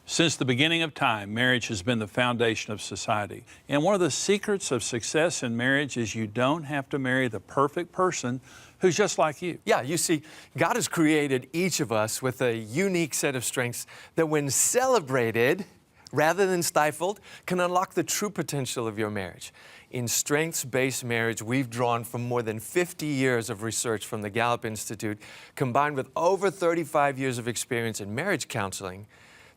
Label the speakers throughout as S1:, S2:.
S1: Since the beginning of time, marriage has been the foundation of society. And one of the secrets of success in marriage is you don't have to marry the perfect person who's just like you.
S2: Yeah, you see, God has created each of us with a unique set of strengths that when celebrated, rather than stifled, can unlock the true potential of your marriage. In StrengthsBased Marriage, we've drawn from more than 50 years of research from the Gallup Institute, combined with over 35 years of experience in marriage counseling,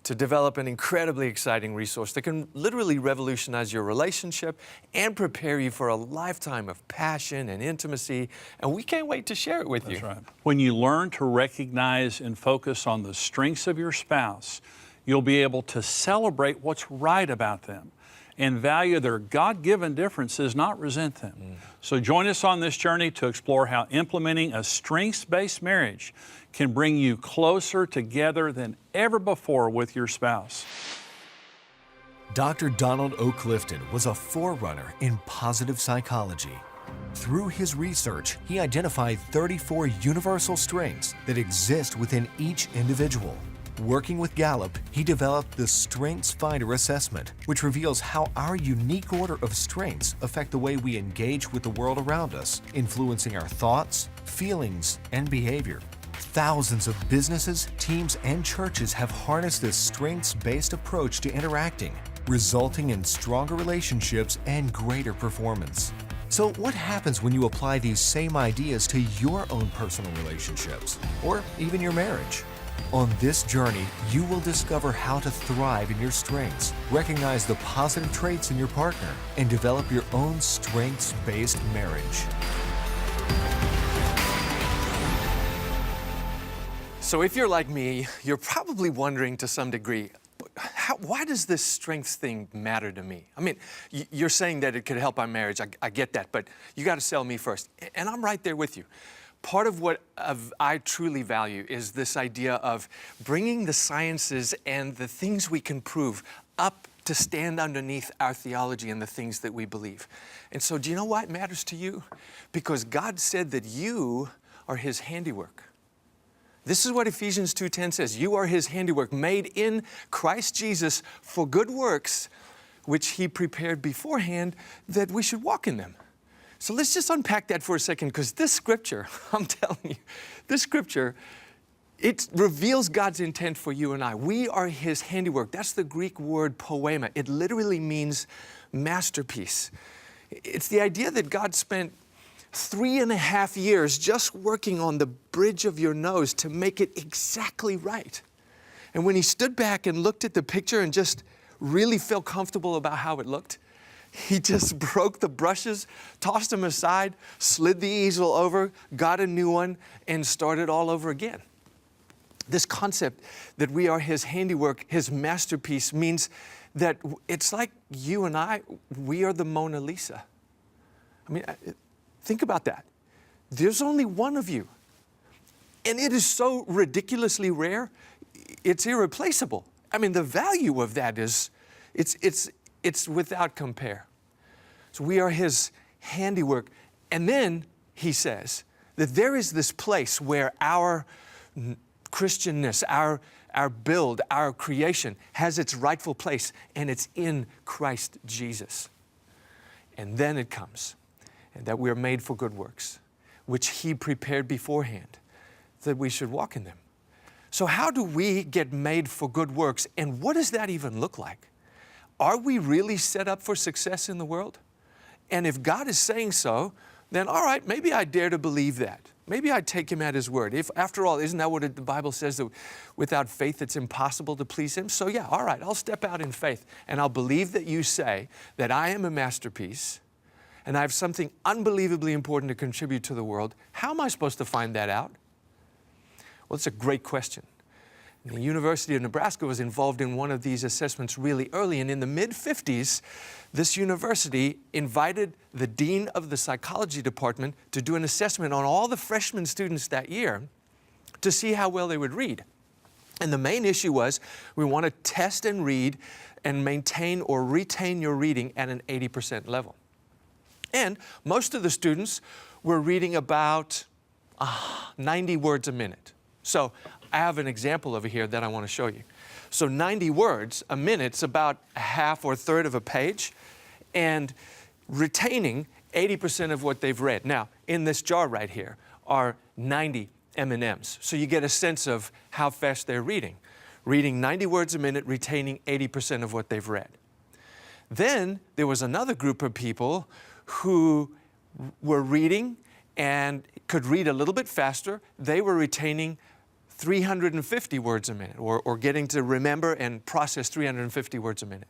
S2: to develop an incredibly exciting resource that can literally revolutionize your relationship and prepare you for a lifetime of passion and intimacy. And we can't wait to share it with you.
S1: That's right. When you learn to recognize and focus on the strengths of your spouse, you'll be able to celebrate what's right about them and value their God-given differences, not resent them. So join us on this journey to explore how implementing a strengths-based marriage can bring you closer together than ever before with your spouse.
S3: Dr. Donald O. Clifton was a forerunner in positive psychology. Through his research, he identified 34 universal strengths that exist within each individual. Working with Gallup, he developed the StrengthsFinder assessment, which reveals how our unique order of strengths affect the way we engage with the world around us, influencing our thoughts, feelings, and behavior. Thousands of businesses, teams, and churches have harnessed this strengths-based approach to interacting, resulting in stronger relationships and greater performance. So what happens when you apply these same ideas to your own personal relationships, or even your marriage? On this journey, you will discover how to thrive in your strengths, recognize the positive traits in your partner, and develop your own strengths-based marriage.
S2: So if you're like me, you're probably wondering to some degree, why does this strengths thing matter to me? I mean, you're saying that it could help our marriage. I get that, but you got to sell me first. And I'm right there with you. Part of what I truly value is this idea of bringing the sciences and the things we can prove up to stand underneath our theology and the things that we believe. And so do you know why it matters to you? Because God said that you are His handiwork. This is what Ephesians 2:10 says. You are His handiwork, made in Christ Jesus for good works, which He prepared beforehand that we should walk in them. So let's just unpack that for a second, because this scripture, I'm telling you, this scripture, it reveals God's intent for you and I. We are His handiwork. That's the Greek word poema. It literally means masterpiece. It's the idea that God spent 3.5 years just working on the bridge of your nose to make it exactly right. And when He stood back and looked at the picture and just really felt comfortable about how it looked, He just broke the brushes, tossed them aside, slid the easel over, got a new one, and started all over again. This concept that we are His handiwork, His masterpiece, means that it's like you and I, we are the Mona Lisa. I mean, think about that. There's only one of you. And it is so ridiculously rare, it's irreplaceable. I mean, the value of that is, it's without compare. So we are His handiwork. And then He says that there is this place where our Christianness, our build, our creation has its rightful place, and it's in Christ Jesus. And then it comes, and that we are made for good works, which He prepared beforehand, that we should walk in them. So how do we get made for good works, and what does that even look like? Are we really set up for success in the world? And if God is saying so, then all right, maybe I dare to believe that. Maybe I take Him at His word. If, after all, isn't that what the Bible says, that without faith it's impossible to please Him? So yeah, all right, I'll step out in faith and I'll believe that you say that I am a masterpiece and I have something unbelievably important to contribute to the world. How am I supposed to find that out? Well, it's a great question. The University of Nebraska was involved in one of these assessments really early, and in the mid-50s, this university invited the dean of the psychology department to do an assessment on all the freshman students that year to see how well they would read. And the main issue was, we want to test and read and maintain or retain your reading at an 80% level. And most of the students were reading about 90 words a minute. So I have an example over here that I want to show you. So 90 words a minute's about a half or a third of a page, and retaining 80% of what they've read. Now, in this jar right here are 90 M&Ms. So you get a sense of how fast they're reading. Reading 90 words a minute, retaining 80% of what they've read. Then there was another group of people who were reading and could read a little bit faster. They were retaining 350 words a minute, or getting to remember and process 350 words a minute.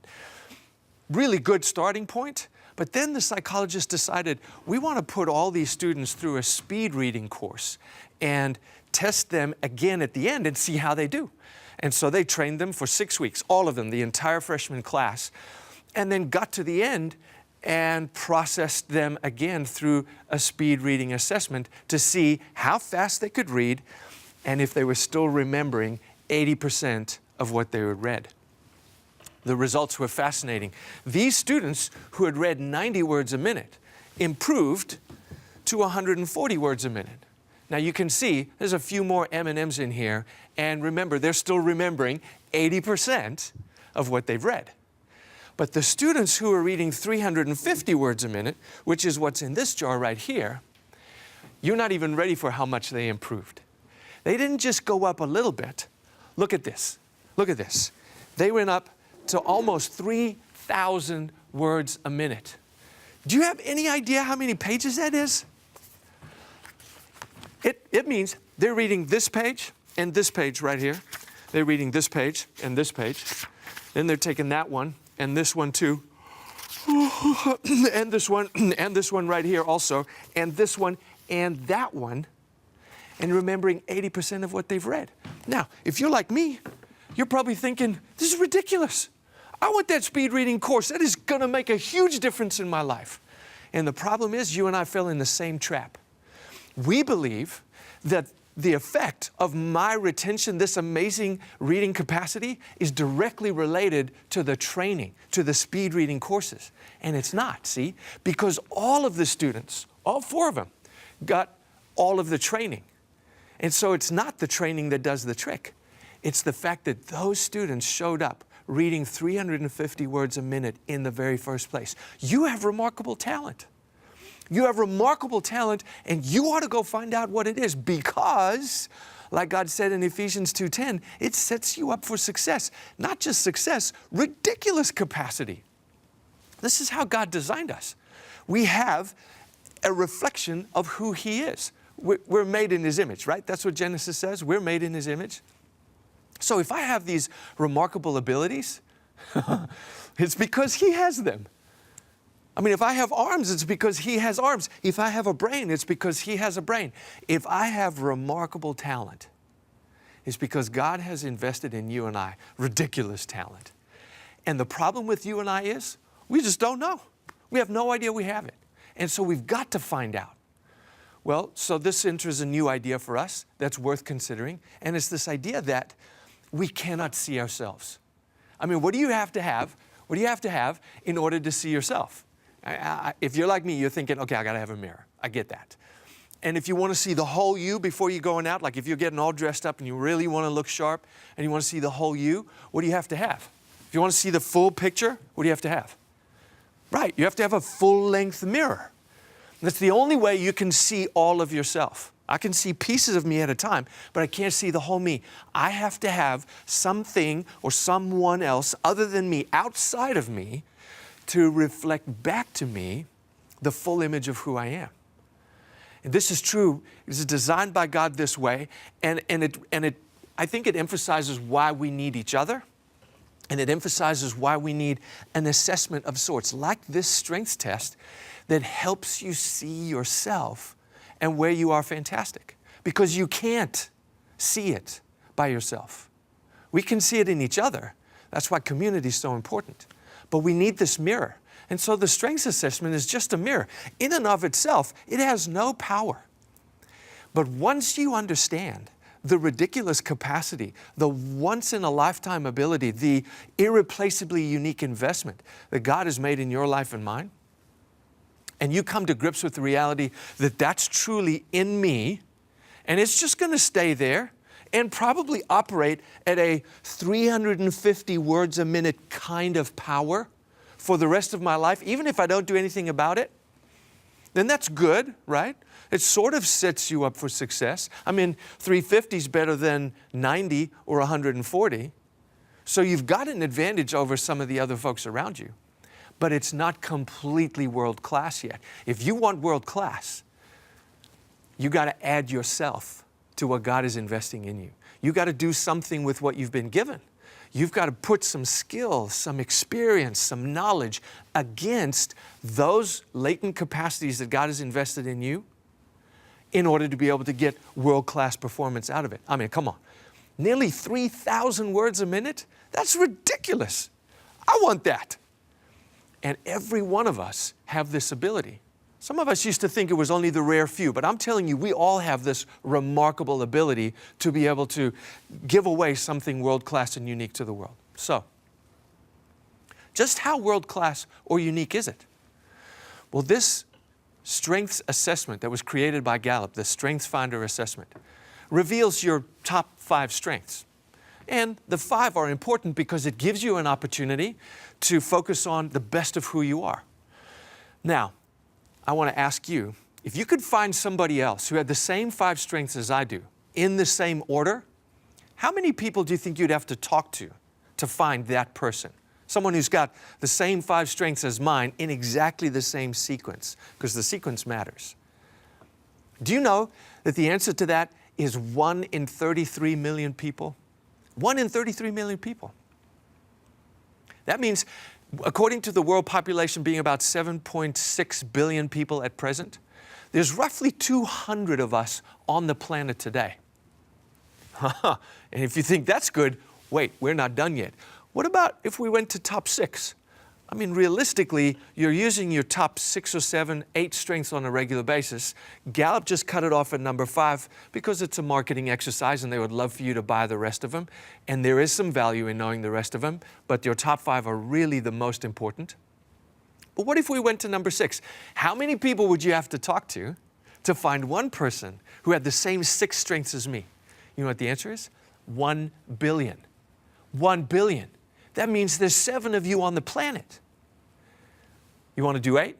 S2: Really good starting point, but then the psychologist decided we want to put all these students through a speed reading course and test them again at the end and see how they do. And so they trained them for 6 weeks, all of them, the entire freshman class, and then got to the end and processed them again through a speed reading assessment to see how fast they could read and if they were still remembering 80% of what they had read. The results were fascinating. These students who had read 90 words a minute improved to 140 words a minute. Now you can see there's a few more M&Ms in here, and remember, they're still remembering 80% of what they've read. But the students who are reading 350 words a minute, which is what's in this jar right here, you're not even ready for how much they improved. They didn't just go up a little bit. Look at this. Look at this. They went up to almost 3,000 words a minute. Do you have any idea how many pages that is? It means they're reading this page and this page right here. They're reading this page and this page. Then they're taking that one and this one too. And this one right here also. And this one and that one. And remembering 80% of what they've read. Now, if you're like me, you're probably thinking, this is ridiculous. I want that speed reading course. That is going to make a huge difference in my life. And the problem is you and I fell in the same trap. We believe that the effect of my retention, this amazing reading capacity, is directly related to the training, to the speed reading courses. And it's not, see? Because all of the students, all 4 of them, got all of the training. And so it's not the training that does the trick. It's the fact that those students showed up reading 350 words a minute in the very first place. You have remarkable talent. You have remarkable talent, and you ought to go find out what it is, because, like God said in Ephesians 2:10, it sets you up for success. Not just success, ridiculous capacity. This is how God designed us. We have a reflection of who He is. We're made in His image, right? That's what Genesis says. We're made in His image. So if I have these remarkable abilities, it's because He has them. I mean, if I have arms, it's because He has arms. If I have a brain, it's because He has a brain. If I have remarkable talent, it's because God has invested in you and I ridiculous talent. And the problem with you and I is we just don't know. We have no idea we have it. And so we've got to find out. Well, so this enters a new idea for us that's worth considering, and it's this idea that we cannot see ourselves. I mean, what do you have to have? What do you have to have in order to see yourself? If you're like me, you're thinking, okay, I got to have a mirror. I get that. And if you want to see the whole you before you're going out, like if you're getting all dressed up and you really want to look sharp and you want to see the whole you, what do you have to have? If you want to see the full picture, what do you have to have? Right, you have to have a full-length mirror. That's the only way you can see all of yourself. I can see pieces of me at a time, but I can't see the whole me. I have to have something or someone else other than me, outside of me, to reflect back to me the full image of who I am. And this is true. It is designed by God this way, and I think it emphasizes why we need each other, and it emphasizes why we need an assessment of sorts, like this strengths test, that helps you see yourself and where you are fantastic. Because you can't see it by yourself. We can see it in each other. That's why community is so important. But we need this mirror. And so the strengths assessment is just a mirror. In and of itself, it has no power. But once you understand the ridiculous capacity, the once-in-a-lifetime ability, the irreplaceably unique investment that God has made in your life and mine, and you come to grips with the reality that that's truly in me, and it's just going to stay there, and probably operate at a 350 words a minute kind of power for the rest of my life, even if I don't do anything about it, then that's good, right? It sort of sets you up for success. I mean, 350 is better than 90 or 140. So you've got an advantage over some of the other folks around you. But it's not completely world class yet. If you want world class, you got to add yourself to what God is investing in you. You got to do something with what you've been given. You've got to put some skill, some experience, some knowledge against those latent capacities that God has invested in you in order to be able to get world-class performance out of it. I mean, come on. Nearly 3,000 words a minute? That's ridiculous. I want that. And every one of us have this ability. Some of us used to think it was only the rare few, but I'm telling you, we all have this remarkable ability to be able to give away something world-class and unique to the world. So, just how world-class or unique is it? Well, this strengths assessment that was created by Gallup, the StrengthsFinder assessment, reveals your top 5 strengths. And the 5 are important because it gives you an opportunity to focus on the best of who you are. Now, I want to ask you, if you could find somebody else who had the same 5 strengths as I do, in the same order, how many people do you think you'd have to talk to find that person? Someone who's got the same 5 strengths as mine in exactly the same sequence, because the sequence matters. Do you know that the answer to that is 1 in 33 million people? 1 in 33 million people. That means, according to the world population being about 7.6 billion people at present, there's roughly 200 of us on the planet today. And if you think that's good, wait, we're not done yet. What about if we went to top 6? I mean, realistically, you're using your top 6 or 7, 8 strengths on a regular basis. Gallup just cut it off at number 5 because it's a marketing exercise and they would love for you to buy the rest of them. And there is some value in knowing the rest of them, but your top 5 are really the most important. But what if we went to number 6? How many people would you have to talk to find one person who had the same 6 strengths as me? You know what the answer is? 1 billion. 1 billion. That means there's 7 of you on the planet. You want to do 8?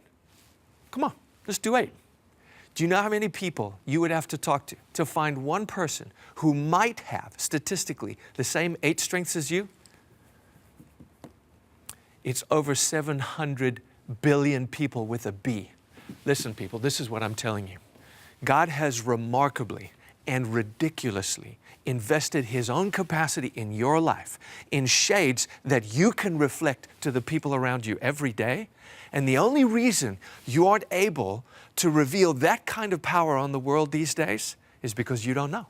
S2: Come on, let's do 8. Do you know how many people you would have to talk to find one person who might have, statistically, the same 8 strengths as you? It's over 700 billion people with a B. Listen, people, this is what I'm telling you. God has remarkably and ridiculously invested His own capacity in your life in shades that you can reflect to the people around you every day. And the only reason you aren't able to reveal that kind of power on the world these days is because you don't know.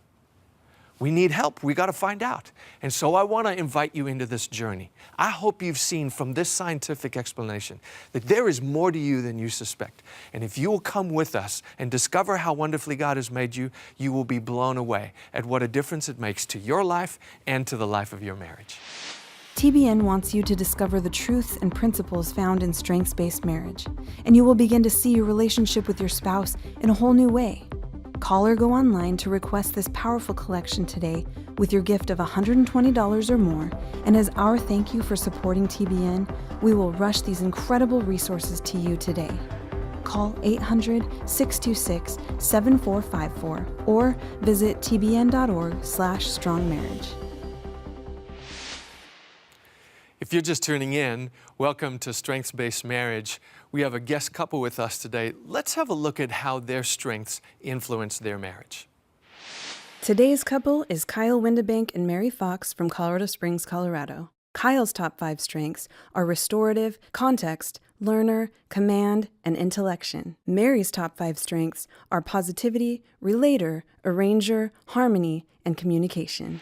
S2: We need help. We got to find out. And so I want to invite you into this journey. I hope you've seen from this scientific explanation that there is more to you than you suspect. And if you will come with us and discover how wonderfully God has made you, you will be blown away at what a difference it makes to your life and to the life of your marriage.
S4: TBN wants you to discover the truths and principles found in StrengthsBased Marriage, and you will begin to see your relationship with your spouse in a whole new way. Call or go online to request this powerful collection today with your gift of $120 or more, and as our thank you for supporting TBN, we will rush these incredible resources to you today. Call 800-626-7454 or visit tbn.org/strongmarriage.
S2: If you're just tuning in, welcome to Strengths-Based Marriage. We have a guest couple with us today. Let's have a look at how their strengths influence their marriage.
S4: Today's couple is Kyle Windebank and Mary Fox from Colorado Springs, Colorado. Kyle's top 5 strengths are restorative, context, learner, command, and intellection. Mary's top 5 strengths are positivity, relator, arranger, harmony, and communication.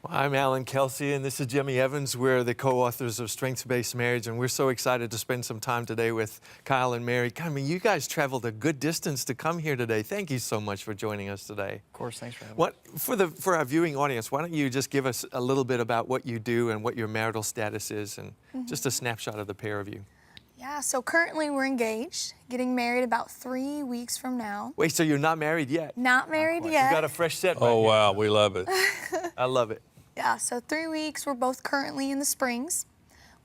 S2: Well, I'm Allan, Kelsey, and this is Jimmy Evans. We're the co-authors of Strengths-Based Marriage, and we're so excited to spend some time today with Kyle and Mary. I mean, you guys traveled a good distance to come here today. Thank you so much for joining us today.
S5: Of course, thanks for having me.
S2: For our viewing audience, why don't you just give us a little bit about what you do and what your marital status is, and just a snapshot of the pair of you.
S5: Yeah, so currently we're engaged, getting married about 3 weeks from now.
S2: Wait, so you're not married yet?
S5: Not married
S2: You
S5: yet.
S2: got a fresh set right
S1: Oh,
S2: here.
S1: wow, we love it.
S2: I love it.
S5: Yeah, so 3 weeks. We're both currently in the Springs.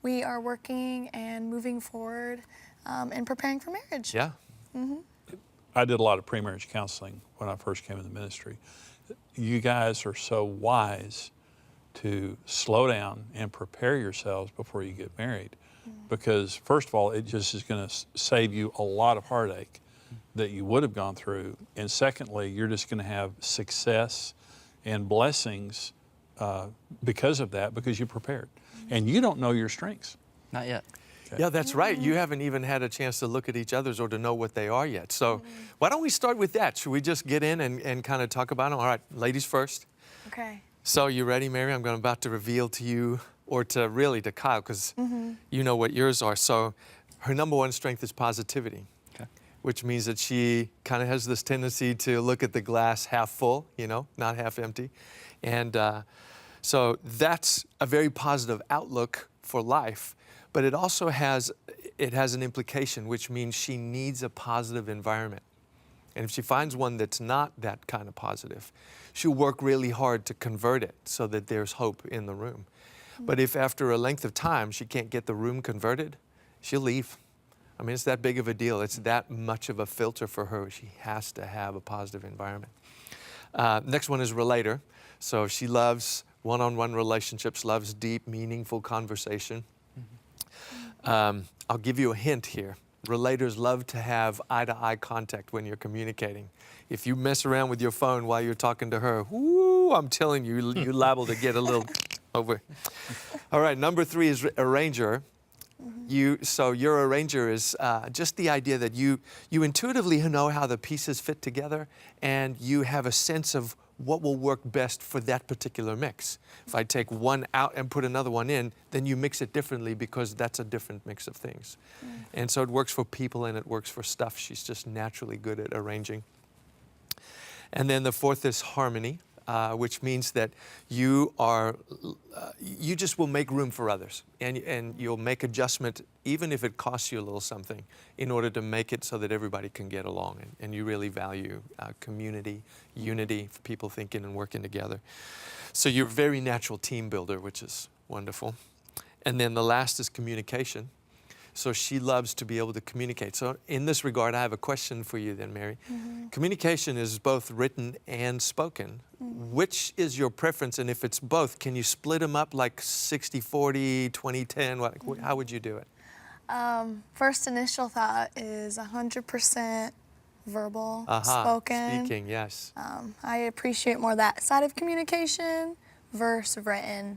S5: We are working and moving forward and preparing for marriage.
S2: Yeah.
S1: I did a lot of pre-marriage counseling when I first came in the ministry. You guys are so wise to slow down and prepare yourselves before you get married. Because first of all, it just is going to save you a lot of heartache that you would have gone through. And secondly, you're just going to have success and blessings because of that, because you prepared. And you don't know your strengths.
S6: Not yet.
S1: Okay.
S2: Yeah, that's right. You haven't even had a chance to look at each other's or to know what they are yet. So why don't we start with that? Should we just get in and kind of talk about them? All right, ladies first.
S5: Okay.
S2: So you ready, Mary? I'm about to reveal to you, or to Kyle, because you know what yours are. So her number one strength is positivity, which means that she kind of has this tendency to look at the glass half full, not half empty. And so that's a very positive outlook for life. But it also has an implication, which means she needs a positive environment. And if she finds one that's not that kind of positive, she'll work really hard to convert it so that there's hope in the room. But if after a length of time she can't get the room converted, she'll leave. I mean, it's that big of a deal. It's that much of a filter for her. She has to have a positive environment. Next one is relator. So she loves one-on-one relationships, loves deep, meaningful conversation. I'll give you a hint here. Relators love to have eye-to-eye contact when you're communicating. If you mess around with your phone while you're talking to her, whoo, I'm telling you, you're liable to get a little over. All right, number 3 is arranger. So your arranger is just the idea that you intuitively know how the pieces fit together, and you have a sense of what will work best for that particular mix. If I take one out and put another one in, then you mix it differently because that's a different mix of things. And so it works for people and it works for stuff. She's just naturally good at arranging. And then the 4th is harmony, which means that you just will make room for others, and you'll make adjustment even if it costs you a little something in order to make it so that everybody can get along, and you really value community, unity, for people thinking and working together. So you're a very natural team builder, which is wonderful. And then the last is communication. So she loves to be able to communicate. So in this regard, I have a question for you then, Mary. Communication is both written and spoken. Which is your preference? And if it's both, can you split them up like 60-40, 20-10? How would you do it?
S5: First initial thought is 100% verbal, spoken.
S2: Speaking, yes.
S5: I appreciate more that side of communication versus written.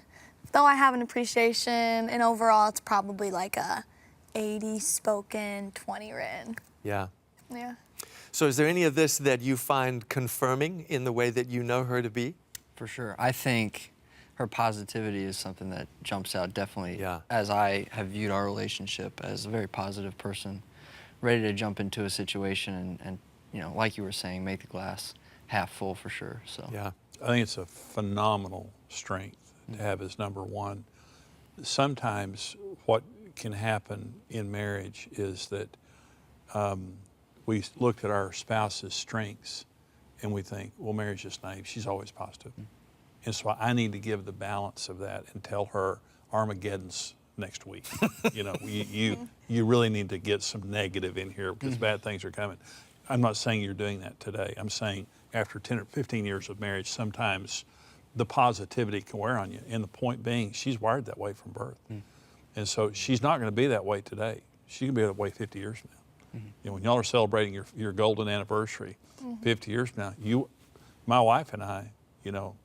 S5: Though I have an appreciation, and overall it's probably like a 80 spoken, 20 written.
S2: Yeah.
S5: Yeah.
S2: So is there any of this that you find confirming in the way that you know her to be?
S6: For sure. I think her positivity is something that jumps out definitely,
S2: Yeah.
S6: as I have viewed our relationship as a very positive person, ready to jump into a situation and like you were saying, make the glass half full for sure. So
S2: Yeah.
S1: I think it's a phenomenal strength to have as number one. Sometimes what can happen in marriage is that we look at our spouse's strengths and we think, well, Mary's just naive. She's always positive. And so I need to give the balance of that and tell her Armageddon's next week. You really need to get some negative in here because bad things are coming. I'm not saying you're doing that today. I'm saying after 10 or 15 years of marriage, sometimes the positivity can wear on you. And the point being, she's wired that way from birth. And so she's not going to be that way today. She can be that way 50 years from now. When y'all are celebrating your golden anniversary, 50 years from now, my wife and I,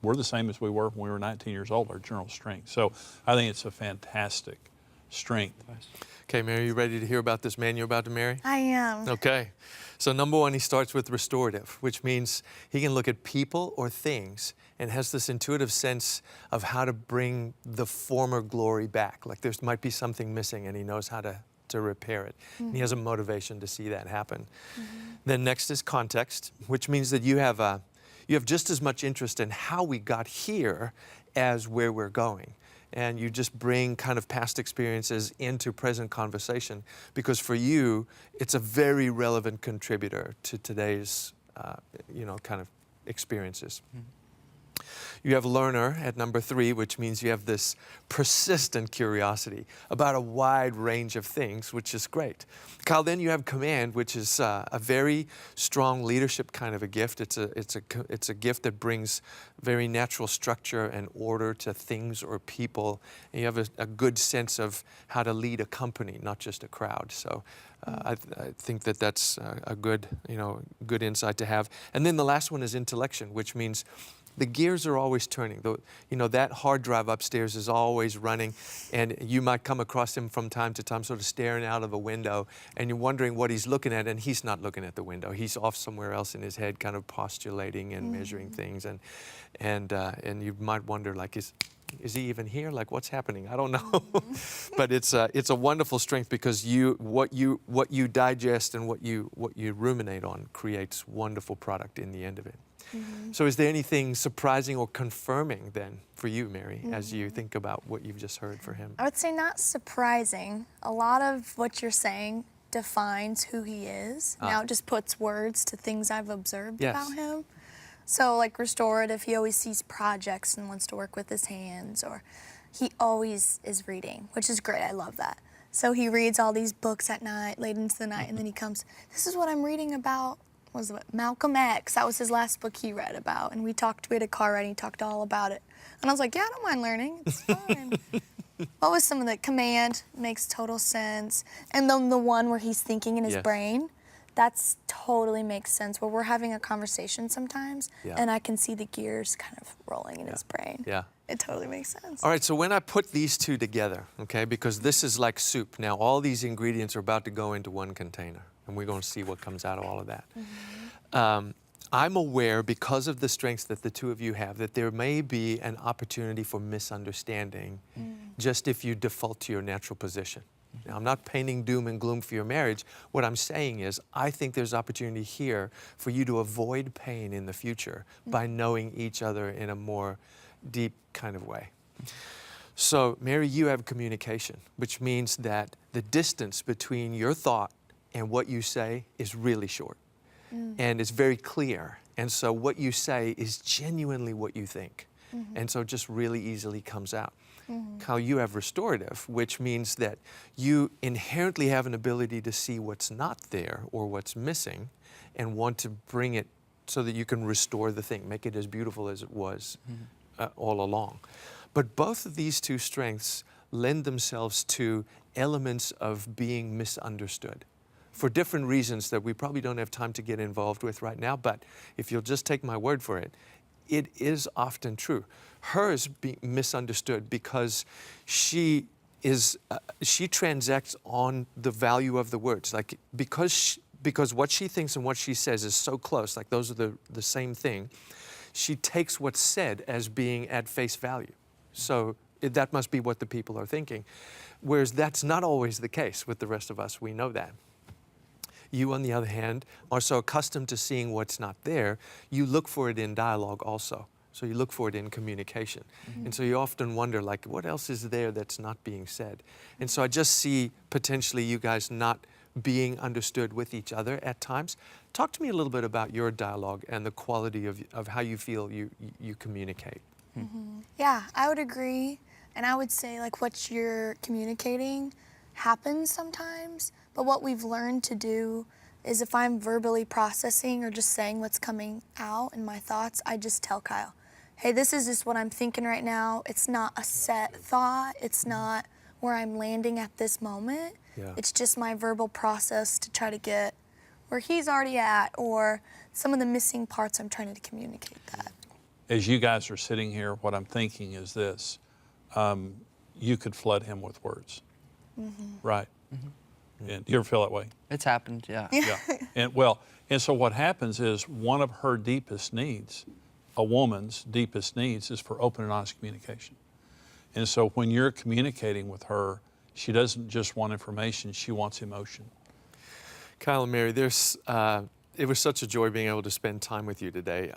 S1: we're the same as we were when we were 19 years old, our general strength. So I think it's a fantastic strength.
S2: Okay, Mary, you ready to hear about this man you're about to marry?
S5: I am.
S2: Okay. So number 1, he starts with restorative, which means he can look at people or things and has this intuitive sense of how to bring the former glory back. Like there might be something missing and he knows how to repair it. And he has a motivation to see that happen. Then next is context, which means that you have just as much interest in how we got here as where we're going. and you just bring kind of past experiences into present conversation, because for you, it's a very relevant contributor to today's, kind of experiences. You have learner at number 3, which means you have this persistent curiosity about a wide range of things, which is great. Kyle, then you have command, which is a very strong leadership kind of a gift. It's a gift that brings very natural structure and order to things or people. And you have a good sense of how to lead a company, not just a crowd. So I think that that's a good insight to have. And then the last one is intellection, which means the gears are always turning. That hard drive upstairs is always running, and you might come across him from time to time sort of staring out of a window, and you're wondering what he's looking at, and he's not looking at the window. He's off somewhere else in his head, kind of postulating and measuring things, and you might wonder, like, is he even here? Like, what's happening? I don't know. But it's a wonderful strength, because what you digest and what you ruminate on creates wonderful product in the end of it. So is there anything surprising or confirming then for you, Mary, as you think about what you've just heard for him?
S5: I would say not surprising. A lot of what you're saying defines who he is. Now it just puts words to things I've observed about him. So like restorative, he always sees projects and wants to work with his hands, or he always is reading, which is great. I love that. So he reads all these books at night, late into the night, and then he comes, this is what I'm reading about. Was it Malcolm X? That was his last book he read about. And we had a car ride, and he talked all about it. And I was like, yeah, I don't mind learning. It's fine. What was some of the command? Makes total sense. And then the one where he's thinking in his brain, that's totally makes sense. Where we're having a conversation sometimes, and I can see the gears kind of rolling in his brain.
S2: Yeah.
S5: It totally makes sense.
S2: All right, so when I put these two together, okay, because this is like soup. Now, all these ingredients are about to go into one container, and we're going to see what comes out of all of that. I'm aware, because of the strengths that the two of you have, that there may be an opportunity for misunderstanding just if you default to your natural position. Now, I'm not painting doom and gloom for your marriage. What I'm saying is, I think there's opportunity here for you to avoid pain in the future by knowing each other in a more deep kind of way. So, Mary, you have communication, which means that the distance between your thought and what you say is really short. And it's very clear. And so what you say is genuinely what you think. And so it just really easily comes out. Kyle, you have restorative, which means that you inherently have an ability to see what's not there or what's missing and want to bring it so that you can restore the thing, make it as beautiful as it was all along. But both of these two strengths lend themselves to elements of being misunderstood for different reasons that we probably don't have time to get involved with right now. But if you'll just take my word for it, it is often true. Hers being misunderstood because she transacts on the value of the words. Like because what she thinks and what she says is so close, like those are the same thing, she takes what's said as being at face value. So that must be what the people are thinking. Whereas that's not always the case with the rest of us. We know that. You, on the other hand, are so accustomed to seeing what's not there, you look for it in dialogue also. So you look for it in communication. And so you often wonder, like, what else is there that's not being said? And so I just see potentially you guys not being understood with each other at times. Talk to me a little bit about your dialogue and the quality of how you feel you communicate.
S5: Yeah, I would agree. And I would say, like, what you're communicating happens sometimes. But what we've learned to do is if I'm verbally processing or just saying what's coming out in my thoughts, I just tell Kyle, hey, this is just what I'm thinking right now. It's not a set thought. It's not where I'm landing at this moment. It's just my verbal process to try to get where he's already at or some of the missing parts I'm trying to communicate that.
S1: As you guys are sitting here, what I'm thinking is this. You could flood him with words, right? And you ever feel that way?
S6: It's happened, yeah.
S1: Yeah. And so what happens is one of her deepest needs, a woman's deepest needs, is for open and honest communication. And so when you're communicating with her, she doesn't just want information, she wants emotion.
S2: Kyle and Mary, there's It was such a joy being able to spend time with you today.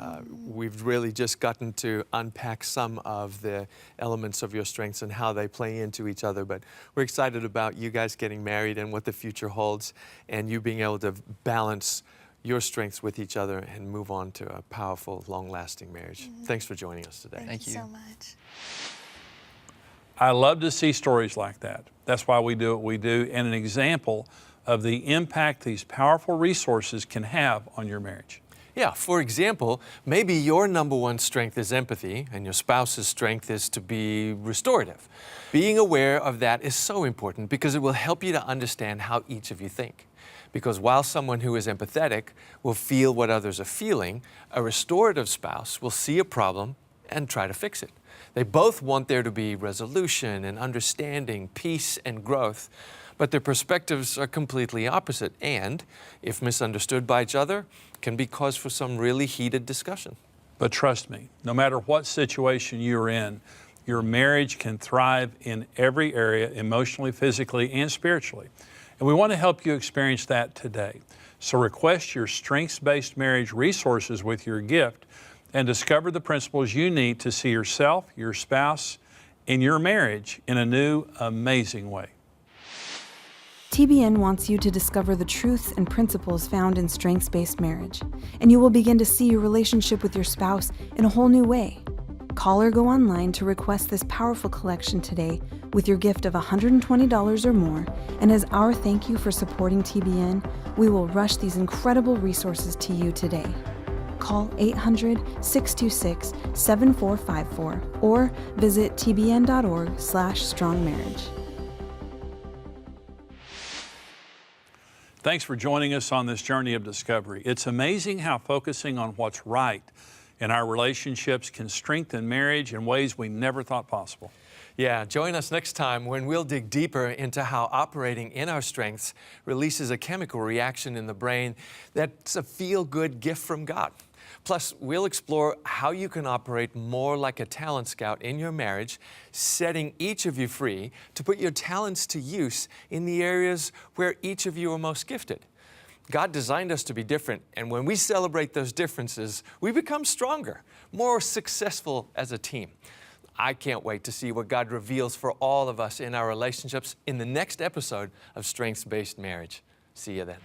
S2: We've really just gotten to unpack some of the elements of your strengths and how they play into each other. But we're excited about you guys getting married and what the future holds, and you being able to balance your strengths with each other and move on to a powerful, long-lasting marriage. Thanks for joining us today.
S5: Thank you
S6: you.
S5: so much.
S1: I love to see stories like that. That's why we do what we do, and an example of the impact these powerful resources can have on your marriage.
S2: Yeah, for example, maybe your number one strength is empathy and your spouse's strength is to be restorative. Being aware of that is so important because it will help you to understand how each of you think. Because while someone who is empathetic will feel what others are feeling, a restorative spouse will see a problem and try to fix it. They both want there to be resolution and understanding, peace and growth, but their perspectives are completely opposite and, if misunderstood by each other, can be cause for some really heated discussion.
S1: But trust me, no matter what situation you're in, your marriage can thrive in every area, emotionally, physically, and spiritually. And we want to help you experience that today. So request your Strengths-Based Marriage resources with your gift and discover the principles you need to see yourself, your spouse, and your marriage in a new, amazing way.
S4: TBN wants you to discover the truths and principles found in Strengths-Based Marriage, and you will begin to see your relationship with your spouse in a whole new way. Call or go online to request this powerful collection today with your gift of $120 or more, and as our thank you for supporting TBN, we will rush these incredible resources to you today. Call 800-626-7454 or visit tbn.org/strongmarriage.
S1: Thanks for joining us on this journey of discovery. It's amazing how focusing on what's right in our relationships can strengthen marriage in ways we never thought possible.
S2: Yeah, join us next time when we'll dig deeper into how operating in our strengths releases a chemical reaction in the brain that's a feel-good gift from God. Plus, we'll explore how you can operate more like a talent scout in your marriage, setting each of you free to put your talents to use in the areas where each of you are most gifted. God designed us to be different, and when we celebrate those differences, we become stronger, more successful as a team. I can't wait to see what God reveals for all of us in our relationships in the next episode of Strengths-Based Marriage. See you then.